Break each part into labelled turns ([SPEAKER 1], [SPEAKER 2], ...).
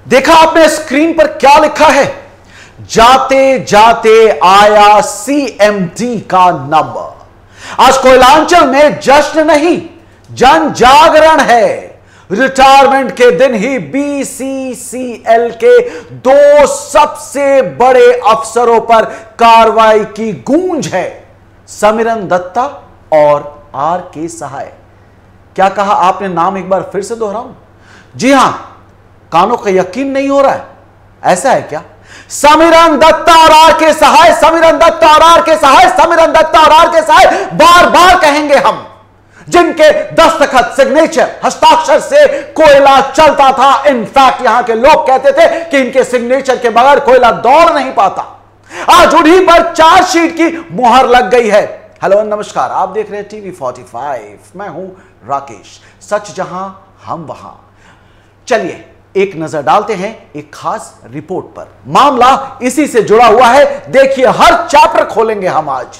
[SPEAKER 1] देखा आपने स्क्रीन पर क्या लिखा है? जाते जाते आया सीएमडी का नंबर। आज कोयलांचल में जश्न नहीं, जन जागरण है। रिटायरमेंट के दिन ही बीसीसीएल के दो सबसे बड़े अफसरों पर कार्रवाई की गूंज है, समिरन दत्ता और आर के सहाय। क्या कहा आपने? नाम एक बार फिर से दोहराऊं? जी हां, कानों का यकीन नहीं हो रहा है? ऐसा है क्या? समिरन दत्ता और आर के सहाय, समिरन दत्ता और आर के सहाय, समिरन दत्ता और आर के सहाय बार बार कहेंगे हम, जिनके दस्तखत, सिग्नेचर, हस्ताक्षर से कोयला चलता था। इनफैक्ट यहां के लोग कहते थे कि इनके सिग्नेचर के बगैर कोयला दौड़ नहीं पाता। आज उन्हीं पर चार्जशीट की मुहर लग गई है। हेलो नमस्कार, आप देख रहे हैं टीवी 45। मैं हूं राकेश। सच जहां हम वहां। चलिए एक नजर डालते हैं एक खास रिपोर्ट पर। मामला इसी से जुड़ा हुआ है। देखिए, हर चैप्टर खोलेंगे हम आज।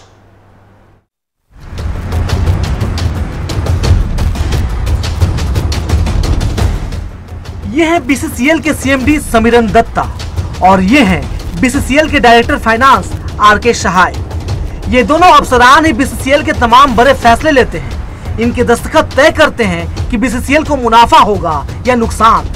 [SPEAKER 2] यह है बीसीसीएल के सीएमडी समिरन दत्ता और ये हैं बीसीसीएल के डायरेक्टर फाइनेंस आर के सहाय। ये दोनों अफसरान ही बीसीसीएल के तमाम बड़े फैसले लेते हैं। इनके दस्तखत तय करते हैं कि बीसीसीएल को मुनाफा होगा या नुकसान।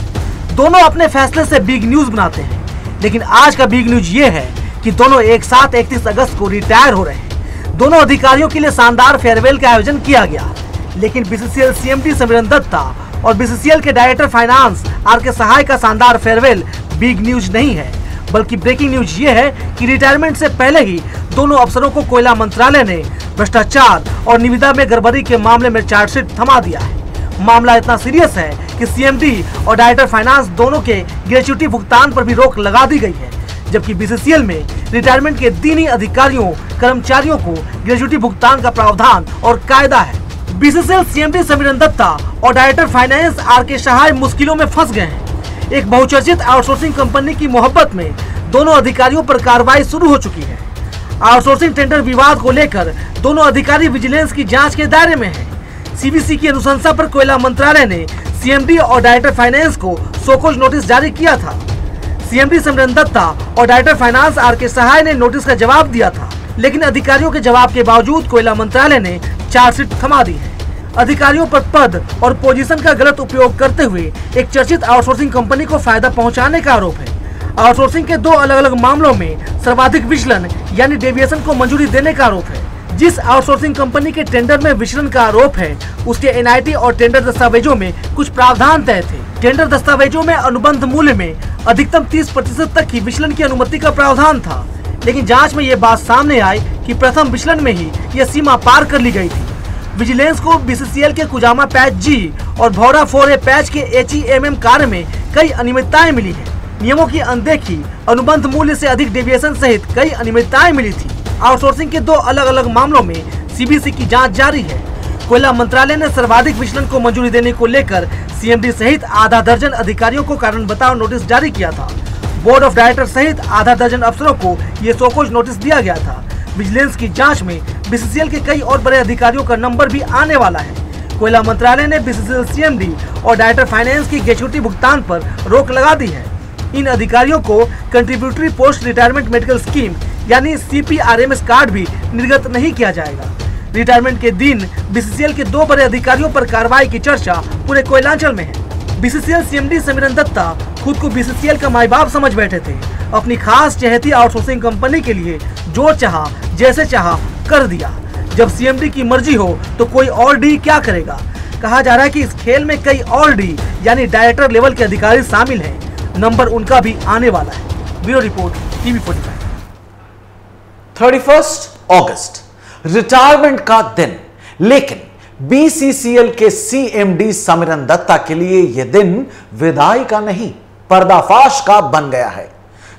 [SPEAKER 2] दोनों अपने फैसले से बिग न्यूज बनाते हैं। लेकिन आज का बिग न्यूज ये है कि दोनों एक साथ 31 अगस्त को रिटायर हो रहे हैं। दोनों अधिकारियों के लिए शानदार फेयरवेल का आयोजन किया गया। लेकिन बीसीसीएल सीएमडी समिरन दत्ता और बीसीसीएल के डायरेक्टर फाइनेंस आर के सहाय का शानदार फेयरवेल बिग न्यूज नहीं है, बल्कि ब्रेकिंग न्यूज ये है कि रिटायरमेंट से पहले ही दोनों अफसरों को कोयला मंत्रालय ने भ्रष्टाचार और निविदा में गड़बड़ी के मामले में चार्जशीट थमा दिया है। मामला इतना सीरियस है कि सीएमडी और डायरेक्टर फाइनेंस दोनों के ग्रेच्युटी भुगतान पर भी रोक लगा दी गई है, जबकि बीसीसीएल में रिटायरमेंट के 3 ही अधिकारियों कर्मचारियों को ग्रेच्युटी भुगतान का प्रावधान और कायदा है। बीसीसीएल सीएमडी समिरन दत्ता और डायरेक्टर फाइनेंस आर के सहाय मुश्किलों में फंस गए हैं। एक बहुचर्चित आउटसोर्सिंग कंपनी की मोहब्बत में दोनों अधिकारियों पर कार्रवाई शुरू हो चुकी है। आउटसोर्सिंग टेंडर विवाद को लेकर दोनों अधिकारी विजिलेंस की जांच के दायरे में हैं। सीबीसी की अनुशंसा पर कोयला मंत्रालय ने सीएमडी और डायरेक्टर फाइनेंस को शोकॉज नोटिस जारी किया था। सीएमडी समिरन दत्ता और डायरेक्टर फाइनेंस आर के सहाय ने नोटिस का जवाब दिया था, लेकिन अधिकारियों के जवाब के बावजूद कोयला मंत्रालय ने चार्जशीट थमा दी है। अधिकारियों पर पद और पोजीशन का गलत उपयोग करते हुए एक चर्चित आउटसोर्सिंग कंपनी को फायदा पहुंचाने का आरोप है। आउटसोर्सिंग के 2 अलग अलग मामलों में सर्वाधिक विचलन यानी डेविएशन को मंजूरी देने का आरोप है। जिस आउटसोर्सिंग कंपनी के टेंडर में विचलन का आरोप है, उसके एनआईटी और टेंडर दस्तावेजों में कुछ प्रावधान तय थे। टेंडर दस्तावेजों में अनुबंध मूल्य में अधिकतम 30% तक की विचलन की अनुमति का प्रावधान था, लेकिन जांच में ये बात सामने आई कि प्रथम विचलन में ही यह सीमा पार कर ली गई थी। विजिलेंस को बीसीसीएल के कुजामा पैच जी और भौरा 4A पैच के HEMM कार्य में कई अनियमितताएं मिली है। नियमों की अनदेखी, अनुबंध मूल्य से अधिक डेविएशन सहित कई अनियमितताएं मिली थी। आउटसोर्सिंग के 2 अलग अलग मामलों में सीबीसी की जांच जारी है। कोयला मंत्रालय ने सर्वाधिक विचलन को मंजूरी देने को लेकर सीएमडी सहित आधा दर्जन अधिकारियों को कारण बताओ नोटिस जारी किया था। बोर्ड ऑफ डायरेक्टर सहित आधा दर्जन अफसरों को ये शोकॉज नोटिस दिया गया था। विजिलेंस की जांच में बीसीसीएल के कई और बड़े अधिकारियों का नंबर भी आने वाला है। कोयला मंत्रालय ने बीसीसीएल सीएमडी और डायरेक्टर फाइनेंस की ग्रेच्युटी भुगतान पर रोक लगा दी है। इन अधिकारियों को contributory post retirement medical scheme यानी CPRMS कार्ड भी निर्गत नहीं किया जाएगा। रिटायरमेंट के दिन बीसीसीएल के 2 बड़े अधिकारियों पर कार्रवाई की चर्चा पूरे कोयलांचल में है। बीसीसीएल सीएमडी समिरन दत्ता खुद को बीसीसीएल का माई बाप समझ बैठे थे। अपनी खास चहेती आउटसोर्सिंग कंपनी के लिए जो चाहा जैसे चाहा कर दिया। जब सीएमडी की मर्जी हो तो कोई और डी क्या करेगा। कहा जा रहा है कि इस खेल में कई और डी यानी डायरेक्टर लेवल के अधिकारी शामिल हैं। नंबर उनका भी आने वाला है। Bureau report TV 45।
[SPEAKER 1] 31 अगस्त रिटायरमेंट का दिन, लेकिन बीसीसीएल के सीएमडी समिरन दत्ता के लिए यह दिन विदाई का नहीं, पर्दाफाश का बन गया है।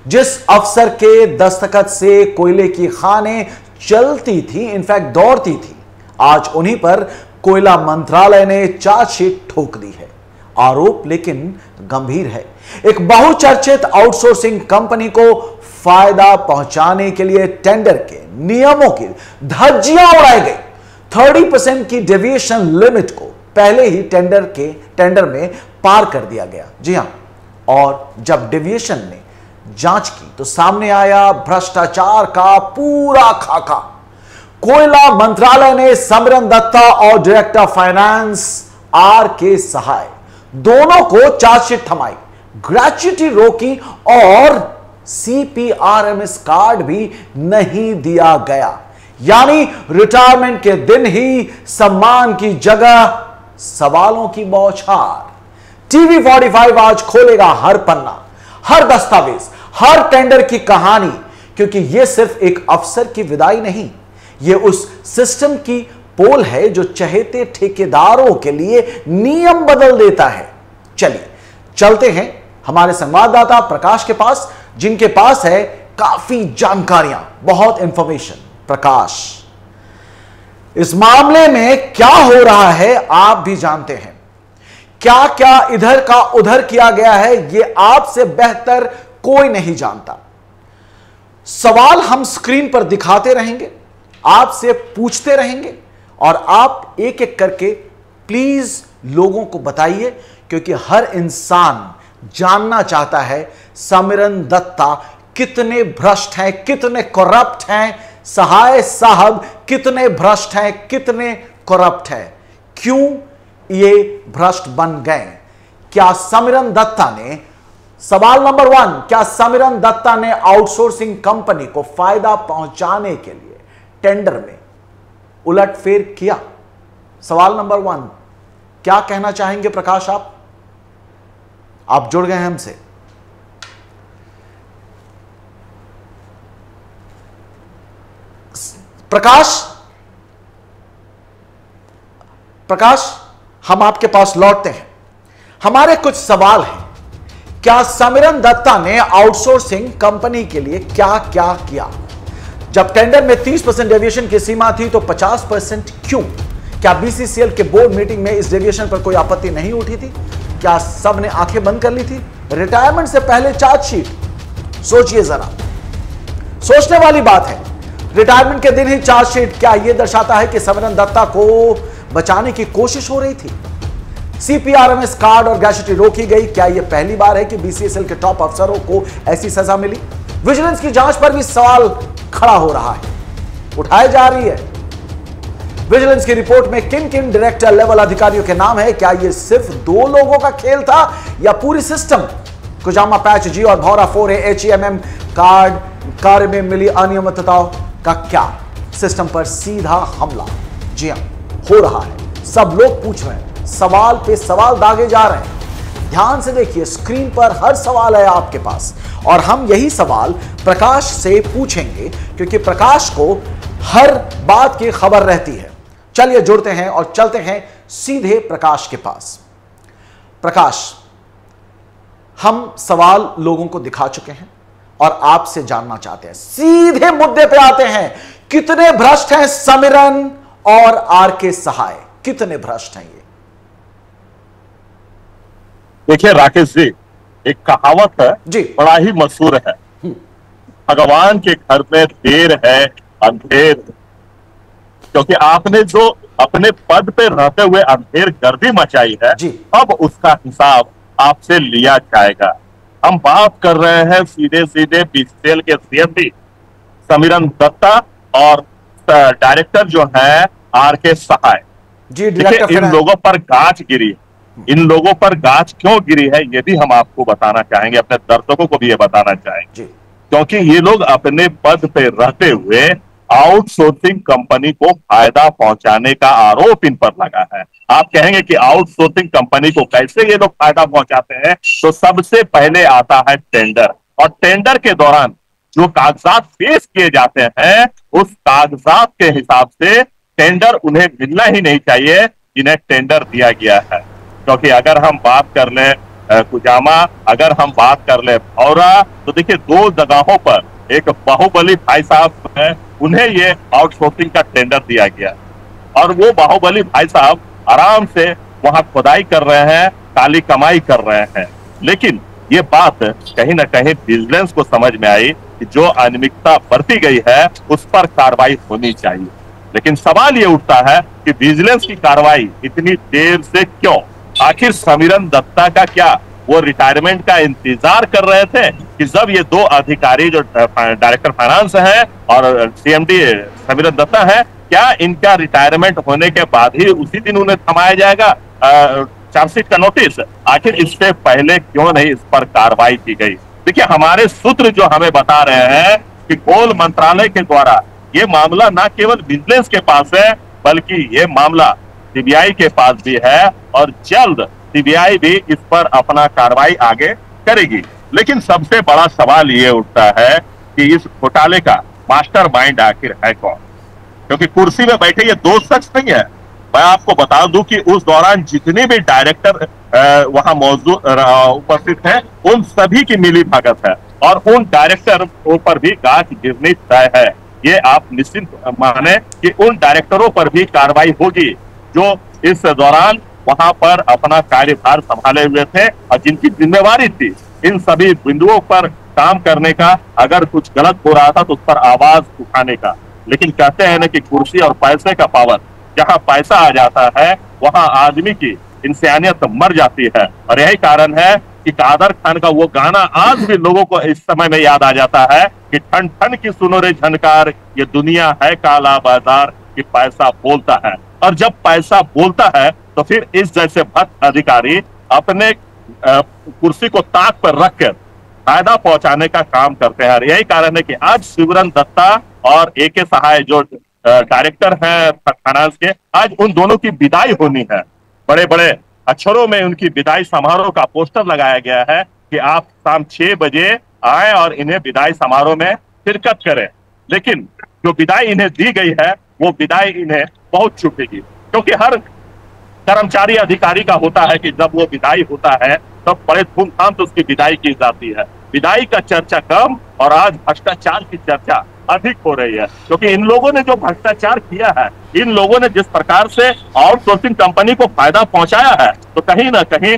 [SPEAKER 1] जिस अफसर के दस्तखत से कोयले की खानें चलती थी, इनफैक्ट दौड़ती थी, आज उन्हीं पर कोयला मंत्रालय ने चार्जशीट ठोक दी है। आरोप लेकिन गंभीर है। एक बहुचर्चित आउटसोर्सिंग कंपनी को फायदा पहुंचाने के लिए टेंडर के नियमों की धज्जियां उड़ाई गई। 30% की डेविएशन लिमिट को पहले ही टेंडर में पार कर दिया गया। जी हां, और जब डेविएशन ने जांच की तो सामने आया भ्रष्टाचार का पूरा खाका। कोयला मंत्रालय ने समिरन दत्ता और डायरेक्टर फाइनेंस आर.के. सहाय दोनों को चार्जशीट थमाई, ग्रेच्युटी रोकी और CPRMS कार्ड भी नहीं दिया गया। यानी रिटायरमेंट के दिन ही सम्मान की जगह सवालों की बौछार। टीवी 45 आज खोलेगा हर पन्ना, हर दस्तावेज, हर टेंडर की कहानी, क्योंकि यह सिर्फ एक अफसर की विदाई नहीं, यह उस सिस्टम की पोल है जो चहेते ठेकेदारों के लिए नियम बदल देता है। चलिए चलते हैं हमारे संवाददाता प्रकाश के पास, जिनके पास है काफी जानकारियां, बहुत इंफॉर्मेशन। प्रकाश, इस मामले में क्या हो रहा है आप भी जानते हैं, क्या क्या इधर का उधर किया गया है यह आपसे बेहतर कोई नहीं जानता। सवाल हम स्क्रीन पर दिखाते रहेंगे, आपसे पूछते रहेंगे और आप एक एक करके प्लीज लोगों को बताइए, क्योंकि हर इंसान जानना चाहता है समिरन दत्ता कितने भ्रष्ट हैं, कितने करप्ट हैं, सहाय साहब कितने भ्रष्ट हैं, कितने करप्ट हैं, क्यों ये भ्रष्ट बन गए। क्या समिरन दत्ता ने, सवाल नंबर 1, क्या समिरन दत्ता ने आउटसोर्सिंग कंपनी को फायदा पहुंचाने के लिए टेंडर में उलटफेर किया? सवाल नंबर 1, क्या कहना चाहेंगे प्रकाश? आप जुड़ गए हैं हमसे। प्रकाश, हम आपके पास लौटते हैं। हमारे कुछ सवाल हैं। क्या समिरन दत्ता ने आउटसोर्सिंग कंपनी के लिए क्या क्या किया? जब टेंडर में 30% डेविएशन की सीमा थी तो 50% क्यों? क्या BCCL के बोर्ड मीटिंग में इस डेविएशन पर कोई आपत्ति नहीं उठी थी? क्या सब ने आंखें बंद कर ली थी? रिटायरमेंट से पहले चार्जशीट, सोचिए जरा, सोचने वाली बात है। रिटायरमेंट के दिन ही चार्जशीट, क्या यह दर्शाता है कि समिरन दत्ता को बचाने की कोशिश हो रही थी? CPRMS कार्ड और ग्रेच्युटी रोकी गई, क्या यह पहली बार है कि BCCL के टॉप अफसरों को ऐसी सजा मिली? विजिलेंस की जांच पर भी सवाल खड़ा हो रहा है, उठाई जा रही है। विजिलेंस की रिपोर्ट में किन किन डायरेक्टर लेवल अधिकारियों के नाम है? क्या यह सिर्फ 2 लोगों का खेल था या पूरी सिस्टम? कुजामा पैच जी और भौरा 4A HEMM कार्ड कार्य में मिली अनियमितताओं का क्या सिस्टम पर सीधा हमला? जी हां, हो रहा है। सब लोग पूछ रहे हैं, सवाल पे सवाल दागे जा रहे हैं। ध्यान से देखिए, स्क्रीन पर हर सवाल है आपके पास और हम यही सवाल प्रकाश से पूछेंगे, क्योंकि प्रकाश को हर बात की खबर रहती है। चलिए जुड़ते हैं और चलते हैं सीधे प्रकाश के पास। प्रकाश, हम सवाल लोगों को दिखा चुके हैं और आपसे जानना चाहते हैं, सीधे मुद्दे पे आते हैं, कितने भ्रष्ट हैं समिरन और आर.के. सहाय? कितने भ्रष्ट हैं ये?
[SPEAKER 3] देखिए राकेश जी, एक कहावत है
[SPEAKER 1] जी,
[SPEAKER 3] बड़ा ही मशहूर है, भगवान के घर में देर है अंधेर। क्योंकि आपने जो अपने पद पे रहते हुए अंधेर गर्दी मचाई है, अब उसका हिसाब आपसे लिया जाएगा। हम बात कर रहे हैं सीधे सीधे BCCL के CMD समिरन दत्ता और डायरेक्टर जो है आर.के. सहाय जी। देखिए, इन लोगों पर गाज गिरी, इन लोगों पर गाज क्यों गिरी है ये भी हम आपको बताना चाहेंगे, अपने दर्शकों को भी ये बताना चाहेंगे। क्योंकि ये लोग अपने पद पे रहते हुए आउटसोर्सिंग कंपनी को फायदा पहुंचाने का आरोप इन पर लगा है। आप कहेंगे कि आउटसोर्सिंग कंपनी को कैसे ये लोग फायदा पहुंचाते हैं? तो सबसे पहले आता है टेंडर, और टेंडर के दौरान जो कागजात पेश किए जाते हैं उस कागजात के हिसाब से टेंडर उन्हें मिलना ही नहीं चाहिए जिन्हें टेंडर दिया गया है। क्योंकि अगर हम बात कर ले कुजामा, अगर हम बात कर ले भौरा, तो देखिए 2 जगहों पर एक बाहुबली भाई साहब है, उन्हें ये आउटसोर्सिंग का टेंडर दिया गया और वो बाहुबली भाई साहब आराम से वहां खुदाई कर रहे हैं, काली कमाई कर रहे हैं। लेकिन ये बात कहीं ना कहीं विजिलेंस को समझ में आई कि जो अनियमितता बरती गई है उस पर कार्रवाई होनी चाहिए। लेकिन सवाल ये उठता है कि विजिलेंस की कार्रवाई इतनी देर से क्यों? आखिर समिरन दत्ता का क्या वो रिटायरमेंट का इंतजार कर रहे थे कि जब ये दो अधिकारी जो डायरेक्टर फाइनेंस है और सीएमडी समीरन दत्ता है, क्या इनका रिटायरमेंट होने के बाद ही उसी दिन उन्हें थमाया जाएगा चार्जशीट का नोटिस? आखिर इससे पहले क्यों नहीं इस पर कार्रवाई की गई? देखिए, हमारे सूत्र जो हमें बता रहे हैं कि गोल मंत्रालय के द्वारा ये मामला न केवल विजिलेंस के पास है, बल्कि ये मामला सीबीआई के पास भी है और जल्द सीबीआई भी इस पर अपना कार्रवाई आगे करेगी। लेकिन सबसे बड़ा सवाल ये उठता है कि इस घोटाले का मास्टरमाइंड आखिर है कौन? क्योंकि कुर्सी में बैठे ये दो शख्स नहीं है। मैं आपको बता दूं कि उस दौरान जितने भी डायरेक्टर वहां मौजूद उपस्थित हैं, उन सभी की मिली भगत है और उन डायरेक्टरों पर भी गाज गिरनी तय है। ये आप निश्चित माने कि उन डायरेक्टरों पर भी कार्रवाई होगी जो इस दौरान वहां पर अपना कार्यभार संभाले हुए थे और जिनकी जिम्मेवारी थी इन सभी बिंदुओं पर काम करने का। अगर कुछ गलत हो रहा था तो उस पर आवाज उठाने का। लेकिन कहते हैं ना कि कुर्सी और पैसे का पावर, जहां पैसा आ जाता है वहां आदमी की इंसानियत मर जाती है। और यही कारण है कि कादर खान का वो गाना आज भी लोगों को इस समय में याद आ जाता है कि ठन ठन की सुनो रे झनकार, ये दुनिया है काला बाजार, कि पैसा बोलता है। और जब पैसा बोलता है तो फिर इस जैसे भक्त अधिकारी अपने कुर्सी को ताक पर रखकर फायदा पहुंचाने का काम करते हैं। यही कारण है कि आज सिमरन दत्ता और एके सहाय जो डायरेक्टर हैं फाइनेंस के, आज उन दोनों की विदाई होनी है। बड़े बड़े अक्षरों में उनकी विदाई समारोह का पोस्टर लगाया गया है कि आप शाम 6 बजे आए और इन्हें विदाई समारोह में शिरकत करें। लेकिन जो विदाई इन्हें दी गई है वो विदाई इन्हें बहुत चुभेगी, क्योंकि हर कर्मचारी अधिकारी का होता है कि जब वो विदाई होता है तब बड़े धूमधाम से उसकी विदाई की जाती है। विदाई का चर्चा कम और आज भ्रष्टाचार की चर्चा अधिक हो रही है, क्योंकि इन लोगों ने जो भ्रष्टाचार किया है, इन लोगों ने जिस प्रकार से आउटसोर्सिंग कंपनी को फायदा पहुंचाया है, तो कहीं ना कहीं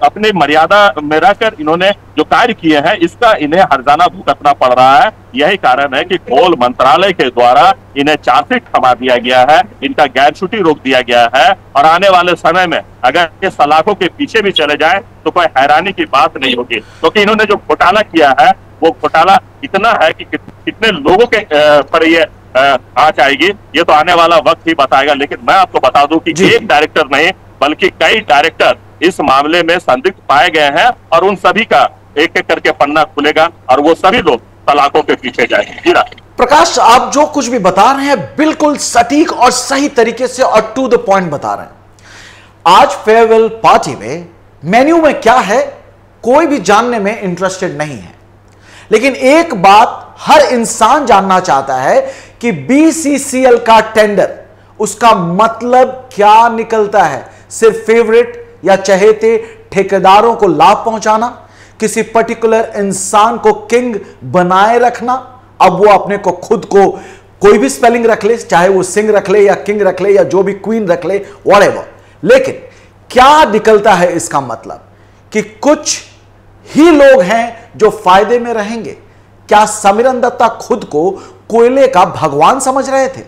[SPEAKER 3] अपनी मर्यादा में रहकर इन्होंने जो कार्य किए हैं इसका इन्हें हर्जाना भुगतना पड़ रहा है। यही कारण है कि गोल मंत्रालय के द्वारा इन्हें चार्जशीट थमा दिया गया है, इनका गैर छुट्टी रोक दिया गया है। और आने वाले समय में अगर ये सलाखों के पीछे भी चले जाए तो कोई हैरानी की बात नहीं होगी, क्योंकि इन्होंने जो घोटाला किया है वो घोटाला इतना है कि कितने लोगों के पर ये आंच आएगी ये तो आने वाला वक्त ही बताएगा। लेकिन मैं आपको बता दूं कि एक डायरेक्टर नहीं बल्कि कई डायरेक्टर इस मामले में संदिग्ध पाए गए हैं और उन सभी का एक एक करके पन्ना खुलेगा और वो सभी लोग सलाखों के पीछे जाएंगे।
[SPEAKER 1] प्रकाश, आप जो कुछ भी बता रहे हैं बिल्कुल सटीक और सही तरीके से और टू द पॉइंट बता रहे हैं। आज फेयरवेल पार्टी में मेन्यू में क्या है कोई भी जानने में इंटरेस्टेड नहीं है, लेकिन एक बात हर इंसान जानना चाहता है कि बीसीसीएल का टेंडर, उसका मतलब क्या निकलता है? सिर्फ फेवरेट या चहेते ठेकेदारों को लाभ पहुंचाना, किसी पर्टिकुलर इंसान को किंग बनाए रखना। अब वो अपने को खुद को कोई भी स्पेलिंग रख ले, चाहे वो सिंह रख ले या किंग रख ले या जो भी क्वीन रख ले, व्हाटएवर। लेकिन क्या निकलता है इसका मतलब कि कुछ ही लोग हैं जो फायदे में रहेंगे। क्या समीरन दत्ता खुद को कोयले का भगवान समझ रहे थे?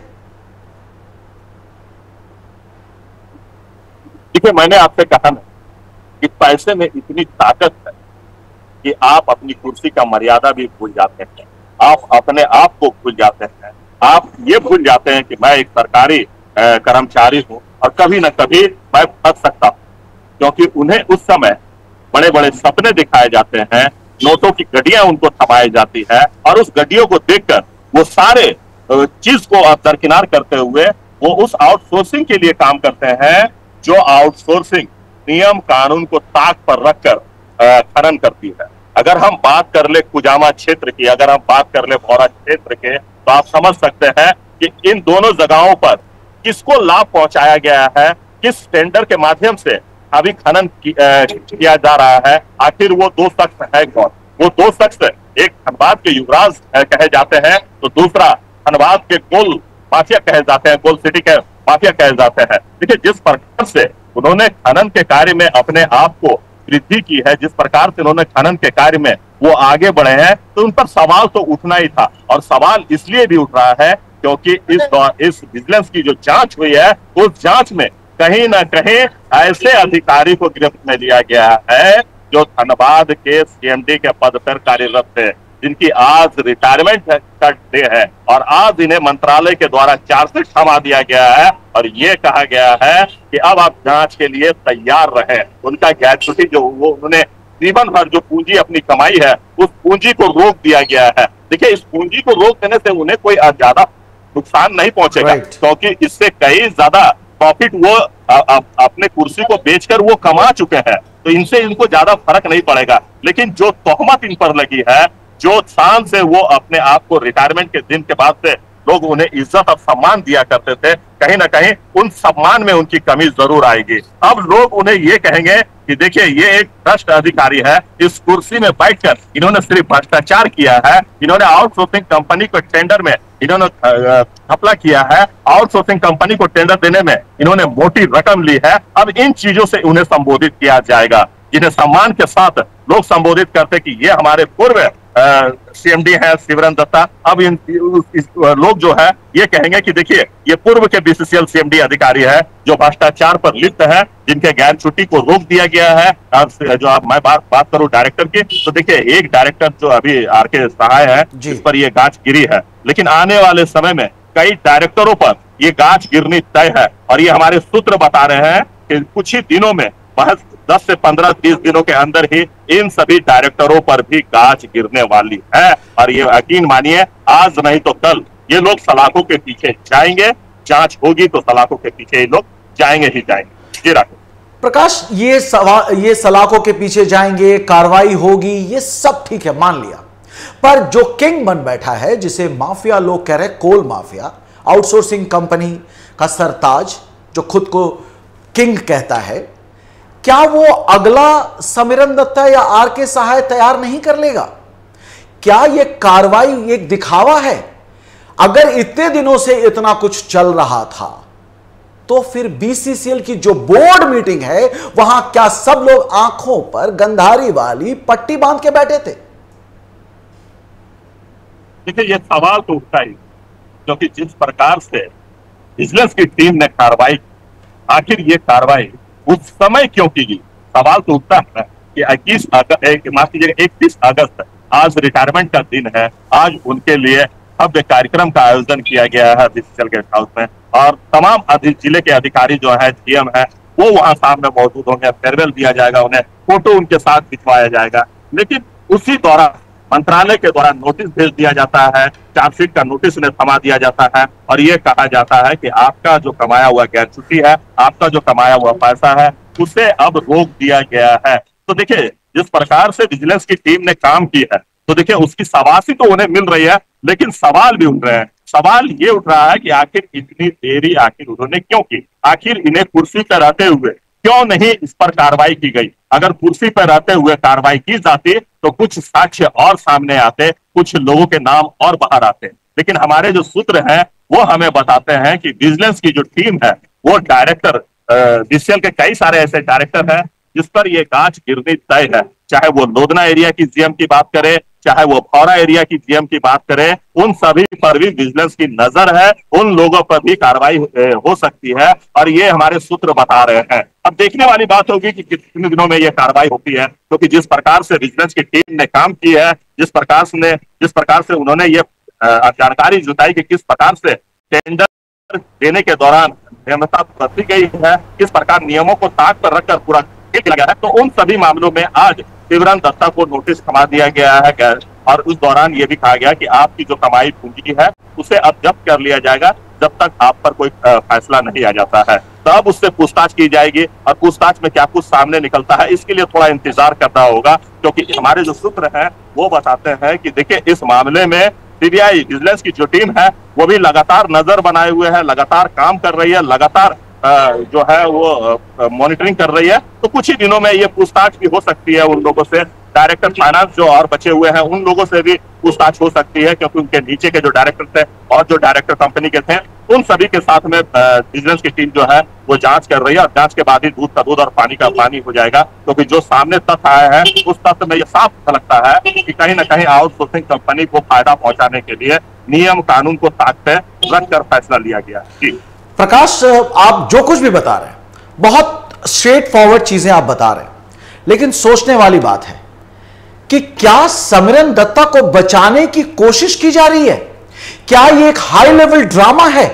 [SPEAKER 3] देखिए, मैंने आपसे कहा ना कि पैसे में इतनी ताकत है कि आप अपनी कुर्सी का मर्यादा भी भूल जाते हैं, आप अपने आप को भूल जाते हैं, आप ये भूल जाते हैं कि मैं एक सरकारी कर्मचारी हूं और कभी ना कभी मैं फंस सकता हूं। क्योंकि उन्हें उस समय बड़े बड़े सपने दिखाए जाते हैं, नोटों की गड्डियां उनको थमाई जाती है और उस गड्डियों को देखकर वो सारे चीज को दरकिनार करते हुए वो उस आउटसोर्सिंग के लिए काम करते हैं जो आउटसोर्सिंग नियम कानून को ताक पर रखकर खनन करती है। अगर हम बात कर ले कुजामा क्षेत्र की, अगर हम बात कर ले भौरा क्षेत्र के, तो आप समझ सकते हैं कि इन दोनों जगहों पर किसको लाभ पहुंचाया गया है, किस टेंडर के माध्यम से अभी खनन किया जा रहा है। आखिर वो दो शख्स है कौन? वो दो शख्स एक धनबाद के युवराज कहे जाते हैं तो दूसरा धनबाद के गोल माफिया कहे जाते हैं, गोल सिटी के माफिया कहे जाते हैं। देखिए, जिस प्रकार से उन्होंने खनन के कार्य में अपने आप को वृद्धि की है, जिस प्रकार से उन्होंने खनन के कार्य में वो आगे बढ़े हैं, तो उन पर सवाल तो उठना ही था। और सवाल इसलिए भी उठ रहा है क्योंकि इस विजिलेंस की जो जांच हुई है उस जांच में कहीं ना कहीं ऐसे अधिकारी को गिरफ्त में लिया गया है जो धनबाद के सीएमडी के पद पर कार्यरत थे, जिनकी आज रिटायरमेंट का डे है और आज इन्हें मंत्रालय के द्वारा चार्जशीट थमा दिया गया है और ये कहा गया है कि अब आप जांच के लिए तैयार रहे। उनका ग्रेच्युटी जो वो उन्होंने जीवन भर जो पूंजी अपनी कमाई है उस पूंजी को रोक दिया गया है। देखिए, इस पूंजी को रोक देने से उन्हें कोई ज्यादा नुकसान नहीं पहुंचेगा, क्योंकि इससे कई ज्यादा प्रॉफिट वो अपने कुर्सी को बेचकर वो कमा चुके हैं, तो इनसे इनको ज्यादा फर्क नहीं पड़ेगा। लेकिन जो तोहमत इन पर लगी है, जो शान से वो अपने आप को रिटायरमेंट के दिन के बाद से लोग उन्हें इज्जत और सम्मान दिया करते थे, कहीं ना कहीं उन सम्मान में उनकी कमी जरूर आएगी। अब लोग उन्हें ये कहेंगे कि देखिए, ये एक भ्रष्ट अधिकारी है, इस कुर्सी में बैठकर इन्होंने सिर्फ भ्रष्टाचार किया है, इन्होंने आउटसोर्सिंग कंपनी को टेंडर में इन्होंने घपला किया है, आउटसोर्सिंग कंपनी को टेंडर देने में इन्होंने मोटी रकम ली है। अब इन चीजों से उन्हें संबोधित किया जाएगा, जिन्हें सम्मान के साथ लोग संबोधित करते कि ये हमारे पूर्व सीएमडी है सिमरन दत्ता। अब लोग जो है ये कहेंगे कि देखिए, ये पूर्व के बीसीसीएल सीएमडी अधिकारी है जो भ्रष्टाचार पर लिप्त है, जिनके गैर छुट्टी को रोक दिया गया है। जो अब मैं बात करूं डायरेक्टर की, तो देखिए, एक डायरेक्टर जो अभी आरके सहाय है, इस पर ये गांच गिरी है, लेकिन आने वाले समय में कई डायरेक्टरों पर ये गांच गिरनी तय है। और ये हमारे सूत्र बता रहे हैं कि कुछ ही दिनों में, महज 10 से 15-20 दिनों के अंदर ही इन सभी डायरेक्टरों पर भी गांच गिरने वाली है। और ये यकीन मानिए, आज नहीं तो कल ये लोग सलाखों के पीछे जाएंगे। जांच होगी तो सलाखों के पीछे ये लोग जाएंगे ही जाएंगे। जी राकेश।
[SPEAKER 1] प्रकाश, ये सलाखों के पीछे जाएंगे, कार्रवाई होगी, ये सब ठीक है, मान लिया। पर जो किंग बन बैठा है, जिसे माफिया लोग कह रहे हैं, कोल माफिया, आउटसोर्सिंग कंपनी का सरताज जो खुद को किंग कहता है, क्या वो अगला समिरन दत्ता या आरके सहाय तैयार नहीं कर लेगा? क्या ये कार्रवाई एक दिखावा है? अगर इतने दिनों से इतना कुछ चल रहा था, तो फिर बीसीसीएल की जो बोर्ड मीटिंग है, वहां क्या सब लोग आंखों पर गंधारी वाली पट्टी बांध के बैठे थे?
[SPEAKER 3] देखिए, ये सवाल तो उठता ही, क्योंकि जिस प्रकार से विजिलेंस की टीम ने कार्रवाई, आखिर ये कार्रवाई उस समय क्यों की गई? सवाल तो उठता है कि 31 अगस्त आज रिटायरमेंट का दिन है। आज उनके लिए भव्य कार्यक्रम का आयोजन किया गया है बीसीसीएल गेस्ट हाउस में, और तमाम जिले के अधिकारी जो है, जीएम है, वो वहां सामने मौजूद होंगे। फेयरवेल दिया जाएगा, उन्हें फोटो उनके साथ खिंचवाया जाएगा। लेकिन उसी दौरान मंत्रालय के द्वारा नोटिस भेज दिया जाता है, चार्जशीट का नोटिस उन्हें थमा दिया जाता है और ये कहा जाता है कि आपका जो कमाया हुआ गैर छुट्टी है, आपका जो कमाया हुआ पैसा है, उसे अब रोक दिया गया है। तो देखिए, जिस प्रकार से विजिलेंस की टीम ने काम की है, तो देखिए उसकी शाबाशी तो उन्हें मिल रही है, लेकिन सवाल भी उठ रहे हैं। सवाल ये उठ रहा है कि आखिर इतनी देरी आखिर उन्होंने क्यों की? आखिर इन्हें कुर्सी पर रहते हुए क्यों नहीं इस पर कार्रवाई की गई? अगर कुर्सी पर रहते हुए कार्रवाई की जाती तो कुछ साक्ष्य और सामने आते, कुछ लोगों के नाम और बाहर आते। लेकिन हमारे जो सूत्र हैं वो हमें बताते हैं कि विजिलेंस की जो टीम है, वो डायरेक्टर, बीसीसीएल के कई सारे ऐसे डायरेक्टर हैं जिस पर ये गांच गिरनी तय है। चाहे वो लोधना एरिया की जीएम की बात करे, चाहे वो भौरा एरिया की जीएम की बात करें, उन सभी पर भी विजिलेंस की नजर है, उन लोगों पर भी कार्रवाई हो सकती है और ये हमारे सूत्र बता रहे हैं। अब देखने वाली बात होगी कि कितने दिनों में ये कार्रवाई होती है, क्योंकि जिस प्रकार से विजिलेंस की टीम ने काम की है, जिस प्रकार से उन्होंने ये जानकारी जुटाई कि किस प्रकार से टेंडर देने के दौरान नियमता बरती गई है, किस प्रकार नियमों को ताक पर रखकर पूरा किया गया है, तो उन सभी मामलों में आज सिमरन दत्ता को नोटिस थमा दिया गया है और उस दौरान ये भी कहा गया कि आपकी जो कमाई पूंजी है उसे अब जब्त कर लिया जाएगा जब तक आप पर कोई फैसला नहीं आ जाता है। तब उससे पूछताछ की जाएगी और पूछताछ में क्या कुछ सामने निकलता है, इसके लिए थोड़ा इंतजार करना होगा, क्योंकि हमारे जो सूत्र हैं वो बताते हैं कि देखिए, इस मामले में सीबीआई विजिलेंस की जो टीम है वो भी लगातार नजर बनाए हुए है, लगातार काम कर रही है, लगातार जो है वो मॉनिटरिंग कर रही है। तो कुछ ही दिनों में ये पूछताछ भी हो सकती है उन लोगों से। डायरेक्टर फाइनेंस जो और बचे हुए हैं उन लोगों से भी पूछताछ हो सकती है, क्योंकि उनके नीचे के जो डायरेक्टर थे और जो डायरेक्टर कंपनी के थे, उन सभी के साथ में विजिलेंस की टीम जो है वो जांच कर रही है और जांच के बाद ही दूध का दूध और पानी का पानी हो जाएगा। क्योंकि जो सामने तथ्य आया है उस तथ्य में ये साफ लगता है कि कहीं ना कहीं आउटसोर्सिंग कंपनी को फायदा पहुंचाने के लिए नियम कानून को ताक पे रख कर फैसला लिया गया। जी
[SPEAKER 1] प्रकाश, आप जो कुछ भी बता रहे हैं बहुत स्ट्रेट फॉरवर्ड चीजें आप बता रहे हैं, लेकिन सोचने वाली बात है कि क्या सिमरन दत्ता को बचाने की कोशिश की जा रही है? क्या यह एक हाई लेवल ड्रामा है?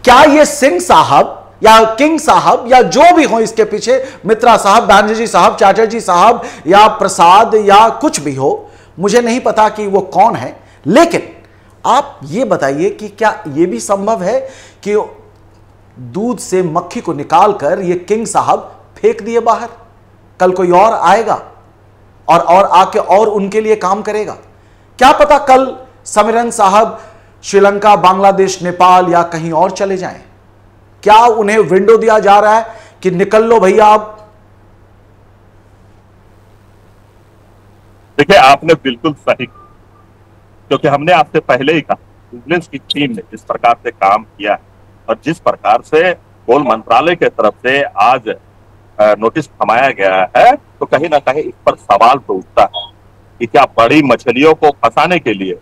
[SPEAKER 1] क्या यह सिंह साहब या किंग साहब या जो भी हो इसके पीछे, मित्रा साहब, बैनर्जी साहब, चैटर्जी साहब या प्रसाद या कुछ भी हो, मुझे नहीं पता कि वो कौन है, लेकिन आप ये बताइए कि क्या यह भी संभव है कि दूध से मक्खी को निकालकर ये किंग साहब फेंक दिए बाहर, कल कोई और आएगा और आके और उनके लिए काम करेगा? क्या पता कल सिमरन साहब श्रीलंका, बांग्लादेश, नेपाल या कहीं और चले जाएं? क्या उन्हें विंडो दिया जा रहा है कि निकल लो भैया आप?
[SPEAKER 3] देखिए, आपने बिल्कुल सही, क्योंकि हमने आपसे पहले ही कहा विजिलेंस की टीम ने जिस प्रकार से काम किया है और जिस प्रकार से गोल मंत्रालय के तरफ से आज नोटिस थमाया गया है, तो कहीं ना कहीं इस पर सवाल तो उठता है कि क्या बड़ी मछलियों को फंसाने के लिए,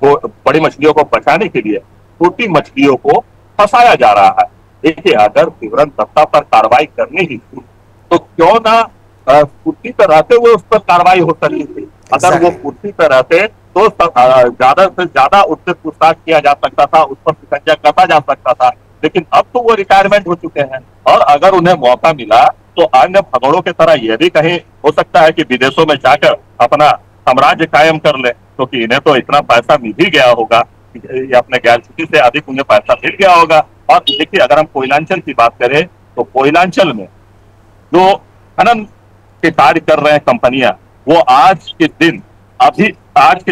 [SPEAKER 3] बड़ी मछलियों को बचाने के लिए छोटी मछलियों को फंसाया जा रहा है। देखिए, अगर सिमरन दत्ता पर कार्रवाई करनी ही थी तो क्यों ना कुर्सी पर रहते हुए उस पर कार्रवाई हो सकती थी। अगर वो कुर्सी पर रहते तो ज्यादा से ज्यादा उससे पूछताछ किया जा सकता था, उस पर शिकंजा कसा जा सकता था। लेकिन अब तो वो रिटायरमेंट हो चुके हैं और अगर उन्हें मौका मिला तो अन्य भगोड़ों की तरह यह भी कहीं हो सकता है कि विदेशों में जाकर अपना साम्राज्य कायम कर ले, क्योंकि इन्हें तो इतना पैसा मिल ही गया होगा, या अपने गैरसिटी से अधिक उन्हें पैसा मिल गया होगा। और देखिए, अगर हम कोयलांचल की बात करें तो कोयलांचल में जो खनन के कार्य कर रहे हैं कंपनियां, वो आज के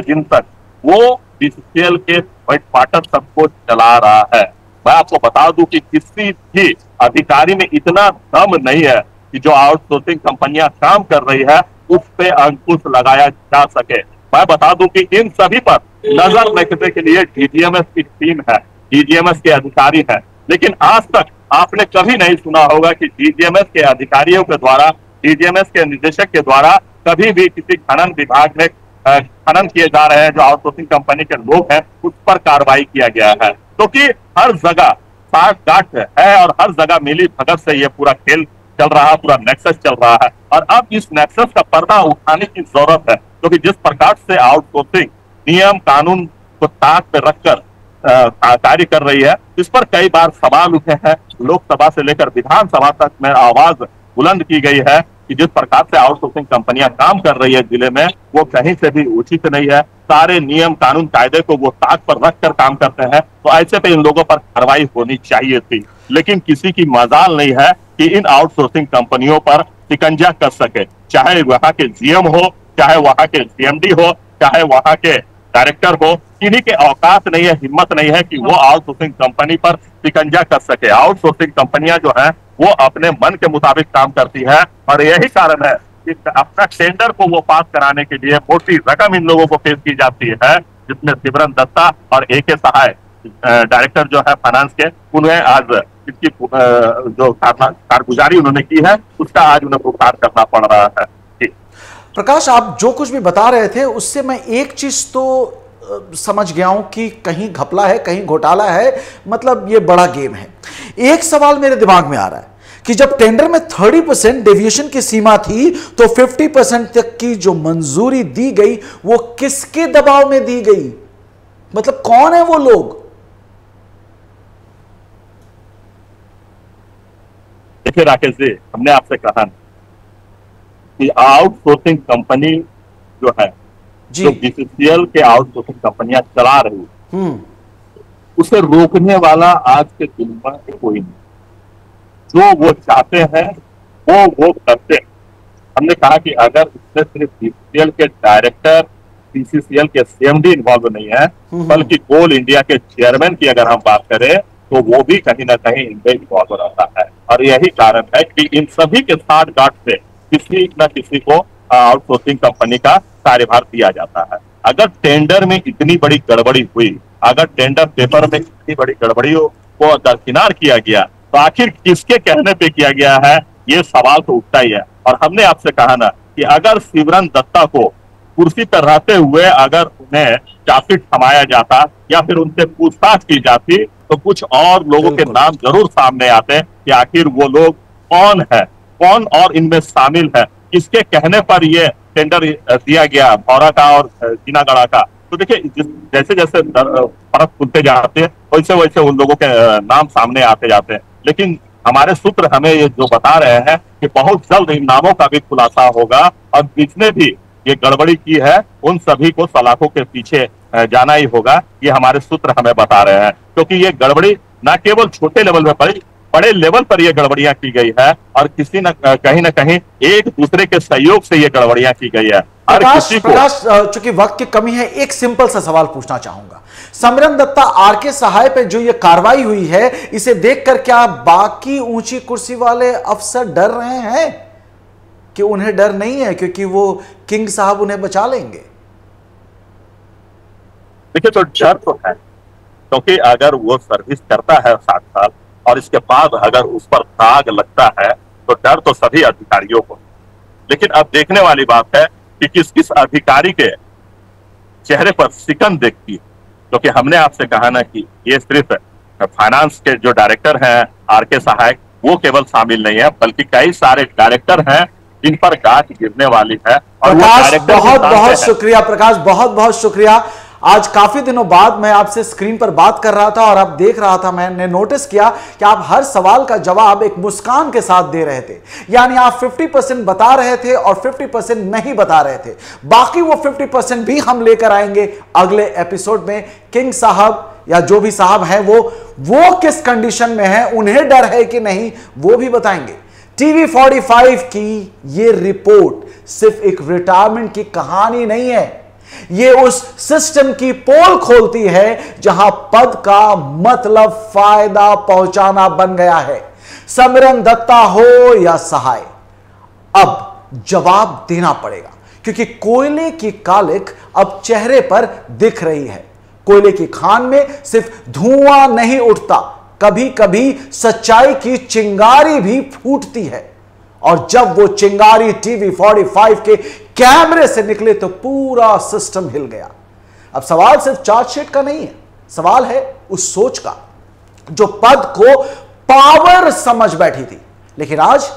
[SPEAKER 3] दिन तक वो बीसीसीएल के क्वार्टर सबको चला रहा है। मैं आपको बता दूं कि किसी भी अधिकारी में इतना दम नहीं है कि जो आउटसोर्सिंग कंपनियां काम कर रही है उस पे अंकुश लगाया जा सके। मैं बता दूं कि इन सभी पर नजर रखने के लिए डीजीएमएस की टीम है, डीजीएमएस के अधिकारी हैं, लेकिन आज तक आपने कभी नहीं सुना होगा कि डीजीएमएस के अधिकारियों के द्वारा, डीजीएमएस के निदेशक के द्वारा कभी भी किसी खनन विभाग में खनन किए जा रहे हैं जो आउटसोर्सिंग कंपनी के लोग हैं उस पर कार्रवाई किया गया है। क्योंकि हर जगह साठ गांठ है और हर जगह मिली भगत से ये पूरा खेल चल रहा है, पूरा नेक्सस चल रहा है और अब इस नेक्सस का पर्दा उठाने की जरूरत है। क्योंकि जिस प्रकार से आउटसोर्सिंग नियम कानून को ताक पे रखकर कार्य कर रही है, इस पर कई बार सवाल उठे हैं। लोकसभा से लेकर विधानसभा तक में आवाज बुलंद की गई है कि जिस प्रकार से आउटसोर्सिंग कंपनियां काम कर रही है जिले में, वो कहीं से भी उचित नहीं है। सारे नियम कानून कायदे को वो ताक पर रखकर काम करते हैं, तो ऐसे पे इन लोगों पर कार्रवाई होनी चाहिए थी। लेकिन किसी की मजाल नहीं है कि इन आउटसोर्सिंग कंपनियों पर शिकंजा कर सके, चाहे वहां के जीएम हो, चाहे वहां के सीएमडी हो, चाहे वहां के डायरेक्टर हो। किन्हीं के औकात नहीं है, हिम्मत नहीं है कि वो आउटसोर्सिंग कंपनी पर शिकंजा कर सके। आउटसोर्सिंग कंपनियां जो है वो अपने मन के मुताबिक काम करती है और यही कारण है कि अपना टेंडर को वो पास कराने के लिए मोटी रकम इन लोगों को पेश की जाती है, जिसमें सिमरन दत्ता और एके सहाय डायरेक्टर जो है फाइनेंस के, उन्हें आज इसकी जो कारगुजारी उन्होंने की है उसका आज उन्हें भुगतान करना पड़ रहा है।
[SPEAKER 1] प्रकाश, आप जो कुछ भी बता रहे थे उससे मैं एक चीज तो समझ गया हूं कि कहीं घपला है, कहीं घोटाला है, मतलब ये बड़ा गेम है। एक सवाल मेरे दिमाग में आ रहा है कि जब टेंडर में 30% डेविएशन की सीमा थी तो 50% तक की जो मंजूरी दी गई वो किसके दबाव में दी गई? मतलब कौन है वो लोग?
[SPEAKER 3] देखिए राकेश जी, हमने आपसे कहा कि आउटसोर्सिंग कंपनी जो है, जो बीसीसीएल के आउटसोर्सिंग कंपनियां चला रही, उसे रोकने वाला आज के दिन में कोई नहीं। जो वो चाहते हैं वो करते हैं। हमने कहा कि अगर इसमें सिर्फ बीसीसीएल के डायरेक्टर, बीसीसीएल के सीएमडी इन्वॉल्व नहीं है, बल्कि कोल इंडिया के चेयरमैन की अगर हम बात करें तो वो भी कहीं ना कहीं इनमें इन्वॉल्व रहता है। और यही कारण है कि इन सभी के साथ गांठ से किसी न किसी को आउटसोर्सिंग कंपनी का कार्यभार दिया जाता है। अगर टेंडर में इतनी बड़ी गड़बड़ी हुई, अगर टेंडर पेपर में इतनी बड़ी गड़बड़ियों को दरकिनार किया गया, तो आखिर किसके कहने पे किया गया है, ये सवाल तो उठता ही है। और हमने आपसे कहा ना कि अगर सिमरन दत्ता को कुर्सी पर रहते हुए अगर उन्हें चार्जशीट थमाया जाता या फिर उनसे पूछताछ की जाती तो कुछ और लोगों के नाम जरूर सामने आते कि आखिर वो लोग कौन है, कौन और इनमें शामिल है, किसके कहने पर ये टेंडर दिया गया भौरा का और जीनागढ़ा का। तो देखिए जैसे जैसे परत खुलते जाते हैं वैसे वैसे उन लोगों के नाम सामने आते जाते हैं, लेकिन हमारे सूत्र हमें ये जो बता रहे हैं कि बहुत जल्द इन नामों का भी खुलासा होगा और जिसने भी ये गड़बड़ी की है उन सभी को सलाखों के पीछे जाना ही होगा। ये हमारे सूत्र हमें बता रहे हैं, क्योंकि ये गड़बड़ी न केवल छोटे लेवल में पड़ी, बड़े लेवल पर ये गड़बड़ियां की गई है और किसी न कहीं एक दूसरे के सहयोग से ये गड़बड़ियां की गई है।
[SPEAKER 1] प्रकाश, चूंकि वक्त की कमी है, एक सिंपल सा सवाल पूछना चाहूंगा। समिरन दत्ता, आरके सहाय पे जो ये कार्रवाई हुई है, इसे देखकर क्या बाकी ऊंची कुर्सी वाले अफसर डर रहे हैं कि उन्हें डर नहीं है क्योंकि वो किंग साहब उन्हें बचा लेंगे?
[SPEAKER 3] देखिए, तो डर तो है, क्योंकि अगर वो सर्विस करता है 7 साल और इसके बाद अगर उस पर दाग लगता है तो डर तो सभी अधिकारियों को। लेकिन अब देखने वाली बात है कि किस किस अधिकारी के चेहरे पर सिकन देखती है, क्योंकि हमने आपसे कहा ना कि ये सिर्फ फाइनेंस के जो डायरेक्टर हैं आरके सहाय, वो केवल शामिल नहीं है, बल्कि कई सारे डायरेक्टर हैं जिन पर गाज गिरने वाली है। और
[SPEAKER 1] प्रकाश, बहुत बहुत शुक्रिया प्रकाश, बहुत बहुत शुक्रिया। आज काफी दिनों बाद मैं आपसे स्क्रीन पर बात कर रहा था और आप देख रहा था, मैंने नोटिस किया कि आप हर सवाल का जवाब एक मुस्कान के साथ दे रहे थे। यानी आप 50% बता रहे थे और 50% नहीं बता रहे थे। बाकी वो 50% भी हम लेकर आएंगे अगले एपिसोड में। किंग साहब या जो भी साहब हैं वो किस कंडीशन में है, उन्हें डर है कि नहीं, वो भी बताएंगे। टीवी 45 की ये रिपोर्ट सिर्फ एक रिटायरमेंट की कहानी नहीं है, ये उस सिस्टम की पोल खोलती है जहां पद का मतलब फायदा पहुंचाना बन गया है। समिरन दत्ता हो या सहाय, अब जवाब देना पड़ेगा, क्योंकि कोयले की कालिख अब चेहरे पर दिख रही है। कोयले की खान में सिर्फ धुआं नहीं उठता, कभी कभी सच्चाई की चिंगारी भी फूटती है। और जब वो चिंगारी टीवी 45 के कैमरे से निकले तो पूरा सिस्टम हिल गया। अब सवाल सिर्फ चार्जशीट का नहीं है, सवाल है उस सोच का जो पद को पावर समझ बैठी थी। लेकिन आज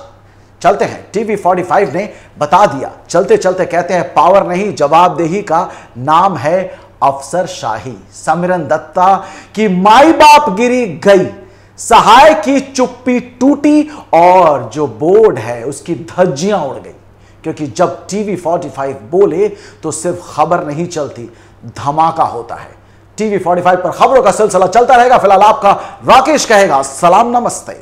[SPEAKER 1] चलते हैं, टीवी 45 ने बता दिया, चलते चलते कहते हैं पावर नहीं, जवाबदेही का नाम है अफसरशाही। समिरन दत्ता की माई बाप गिरी गई, सहाय की चुप्पी टूटी और जो बोर्ड है उसकी धज्जियां उड़ गई। क्योंकि जब टीवी 45 बोले तो सिर्फ खबर नहीं चलती, धमाका होता है। टीवी 45 पर खबरों का सिलसिला चलता रहेगा। फिलहाल आपका राकेश कहेगा सलाम, नमस्ते।